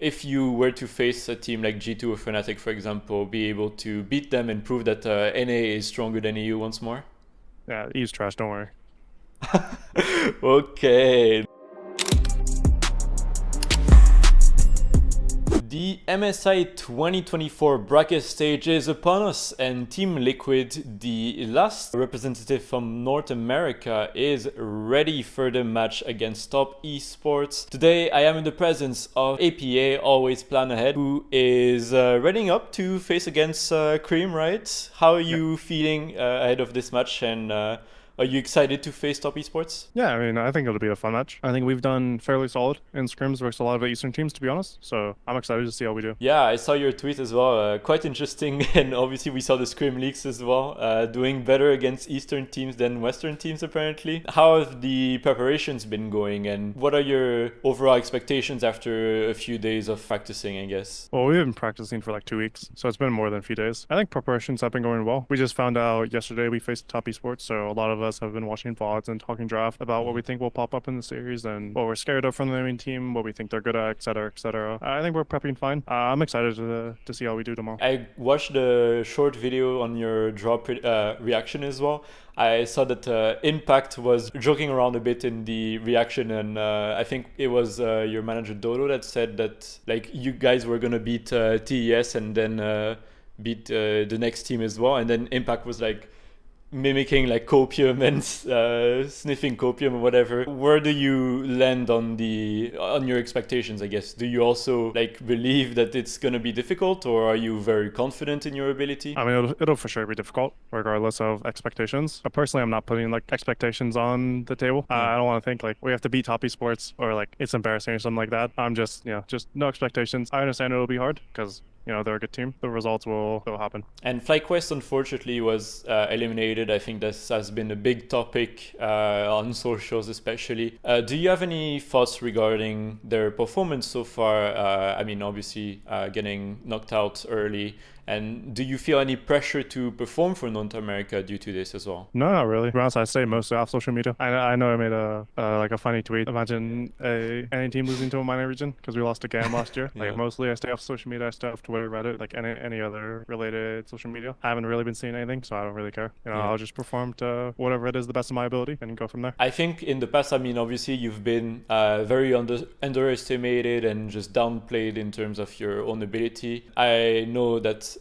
if you were to face a team like G2 or Fnatic, for example, be able to beat them and prove that NA is stronger than EU once more? Yeah, E's trash, don't worry. Okay. The MSI 2024 bracket stage is upon us, and Team Liquid, the last representative from North America, is ready for the match against top Esports. Today I am in the presence of APA, always plan ahead, who is readying up to face against Cream, right? How are you feeling ahead of this match, and are you excited to face top Esports? Yeah, I mean, I think it'll be a fun match. I think we've done fairly solid in scrims versus a lot of the Eastern teams, to be honest. So I'm excited to see how we do. Yeah, I saw your tweet as well. Quite interesting. And obviously we saw the scrim leaks as well. Doing better against Eastern teams than Western teams, apparently. How have the preparations been going? And what are your overall expectations after a few days of practicing, I guess? Well, we've been practicing for like 2 weeks, so it's been more than a few days. I think preparations have been going well. We just found out yesterday we faced top Esports, so a lot of us have been watching VODs and talking draft about what we think will pop up in the series and what we're scared of from the main team, what we think they're good at, etc., etc. I think we're prepping fine. I'm excited to see how we do tomorrow. I watched the short video on your drop reaction as well. I saw that Impact was joking around a bit in the reaction, and I think it was your manager Dodo that said that like you guys were gonna beat TES and then beat the next team as well, and then Impact was like mimicking like copium and sniffing copium or whatever. Where do you land on your expectations, I guess? Do you also like believe that it's gonna be difficult, or are you very confident in your ability? I mean, it'll for sure be difficult regardless of expectations. Personally, I'm not putting like expectations on the table. I don't want to think like we have to beat top esports or like it's embarrassing or something like that. I'm just just no expectations. I understand it'll be hard because they're a good team. The results will happen. And FlyQuest, unfortunately, was eliminated. I think this has been a big topic on socials especially. Do you have any thoughts regarding their performance so far? I mean, obviously getting knocked out early. And do you feel any pressure to perform for North America due to this as well? No, not really. To be honest, I stay mostly off social media. I know I made a funny tweet. Imagine any team losing to a minor region because we lost a game last year. Like mostly I stay off social media. I stay off Twitter, Reddit, like any other related social media. I haven't really been seeing anything, so I don't really care. I'll just perform to whatever it is the best of my ability and go from there. I think in the past, I mean, obviously you've been very underestimated and just downplayed in terms of your own ability. I know that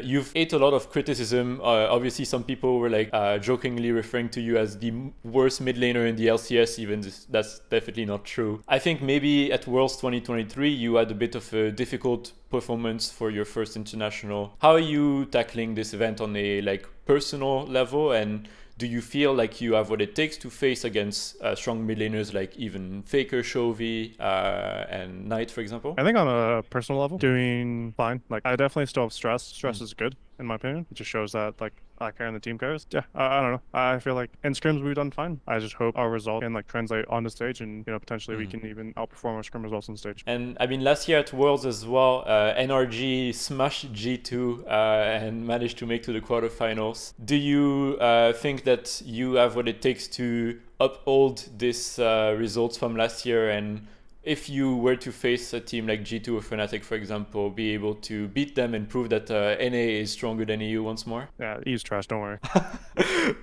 you've ate a lot of criticism. Obviously, some people were like jokingly referring to you as the worst mid laner in the LCS, even that's definitely not true. I think maybe at Worlds 2023, you had a bit of a difficult performance for your first international. How are you tackling this event on a like personal level, and do you feel like you have what it takes to face against strong mid laners like even Faker, Chovy, and Knight, for example? I think on a personal level, doing fine. Like I definitely still have stress. Stress is good in my opinion. It just shows that like I care and the team cares. Yeah, I don't know. I feel like in scrims we've done fine. I just hope our result can like translate on the stage, and potentially we can even outperform our scrim results on stage. And I mean, last year at Worlds as well, NRG smashed G2 and managed to make to the quarterfinals. Do you think that you have what it takes to uphold this results from last year, and if you were to face a team like G2 or Fnatic, for example, be able to beat them and prove that NA is stronger than EU once more? Yeah, E's trash, don't worry.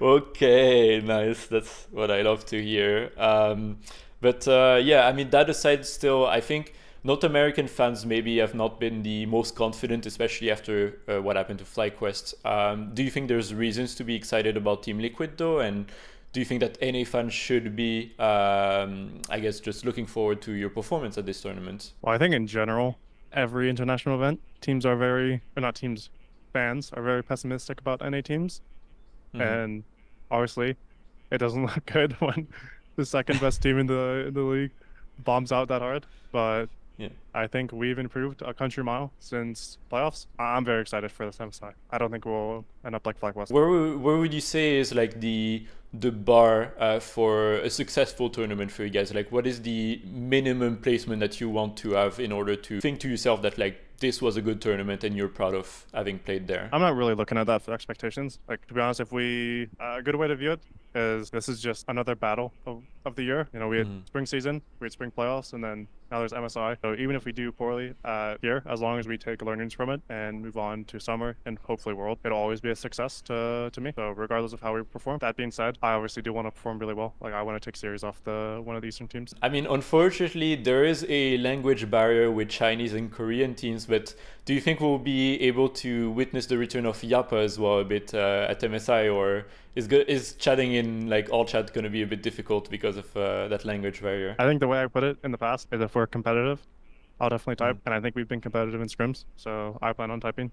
Okay, nice. That's what I love to hear. But yeah, I mean, that aside, still, I think North American fans maybe have not been the most confident, especially after what happened to FlyQuest. Do you think there's reasons to be excited about Team Liquid, though? And do you think that NA fans should be, I guess, just looking forward to your performance at this tournament? Well, I think in general, every international event, fans are very pessimistic about NA teams. And obviously, it doesn't look good when the second best team in the league bombs out that hard. But I think we've improved a country mile since playoffs. I'm very excited for this MSI. I don't think we'll end up like FlyQuest. Where would you say is like the bar for a successful tournament for you guys? Like, what is the minimum placement that you want to have in order to think to yourself that like this was a good tournament and you're proud of having played there? I'm not really looking at that for expectations. Like, to be honest, if a good way to view it is this is just another battle of the year. You know, we had spring season, we had spring playoffs, and then now there's MSI. So even if we do poorly here, as long as we take learnings from it and move on to summer and hopefully world, it'll always be a success to me. So regardless of how we perform. That being said, I obviously do want to perform really well. Like I want to take series off one of the Eastern teams. I mean, unfortunately, there is a language barrier with Chinese and Korean teams, but do you think we'll be able to witness the return of Yapa as well a bit at MSI, or is chatting in like all chat going to be a bit difficult because of that language barrier? I think the way I put it in the past is if we're competitive, I'll definitely type, and I think we've been competitive in scrims, so I plan on typing.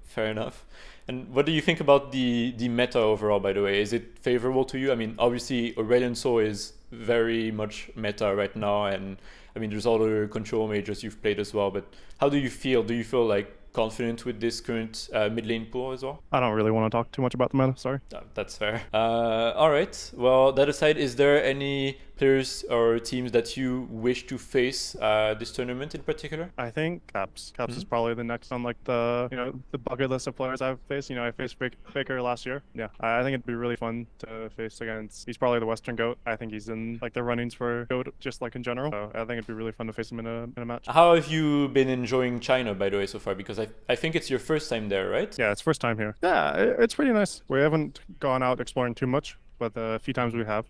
Fair enough. And what do you think about the meta overall, by the way? Is it favorable to you? I mean, obviously, Aurelion Sol is very much meta right now, and I mean, there's other control majors you've played as well, but how do you feel? Do you feel like confident with this current mid lane pool as well? I don't really want to talk too much about the meta, sorry. That's fair. All right. Well, that aside, is there any players or teams that you wish to face this tournament in particular? I think Caps. Caps is probably the next on like the bucket list of players I've faced. You know, I faced Faker last year. Yeah, I think it'd be really fun to face against. He's probably the Western GOAT. I think he's in like the runnings for GOAT just like in general. So I think it'd be really fun to face him in a match. How have you been enjoying China, by the way, so far? Because I think it's your first time there, right? Yeah, it's first time here. Yeah, it's pretty nice. We haven't gone out exploring too much, but a few times we have.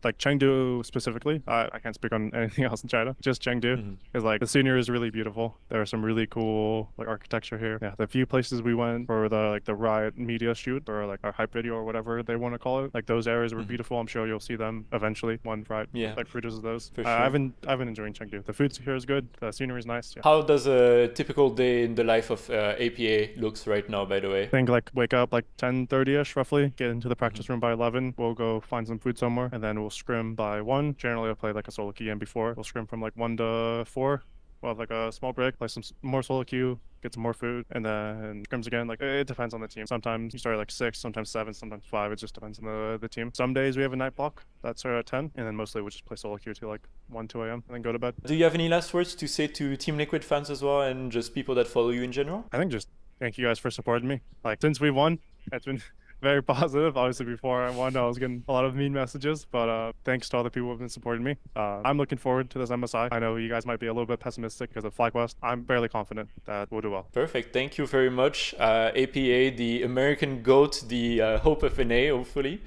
Like Chengdu specifically, I can't speak on anything else in China. Just Chengdu is like the scenery is really beautiful. There are some really cool like architecture here. Yeah, the few places we went for the Riot media shoot or like our hype video or whatever they want to call it, like those areas were beautiful. I'm sure you'll see them eventually when Riot like produces those. For sure. I've been enjoying Chengdu. The food here is good. The scenery is nice. Yeah. How does a typical day in the life of APA looks right now, by the way? I think like wake up like 10:30ish roughly, get into the practice room by 11. We'll go find some food somewhere, and then we'll scrim by 1. Generally, I'll play like a solo queue game before. We'll scrim from like 1 to 4. We'll have like a small break, play some more solo queue, get some more food, and then scrims again. Like it depends on the team. Sometimes you start at like 6, sometimes 7, sometimes 5. It just depends on the team. Some days we have a night block that starts at 10, and then mostly we just play solo queue till like 1, 2 a.m. and then go to bed. Do you have any last words to say to Team Liquid fans as well, and just people that follow you in general? I think just thank you guys for supporting me. Like since we won, it's been very positive. Obviously, before I won, I was getting a lot of mean messages, but thanks to all the people who have been supporting me. I'm looking forward to this MSI. I know you guys might be a little bit pessimistic because of FlyQuest. I'm fairly confident that we'll do well. Perfect. Thank you very much. APA, the American GOAT, the hope of NA, hopefully.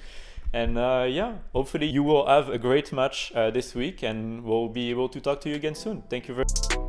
And yeah, hopefully you will have a great match this week, and we'll be able to talk to you again soon. Thank you very much.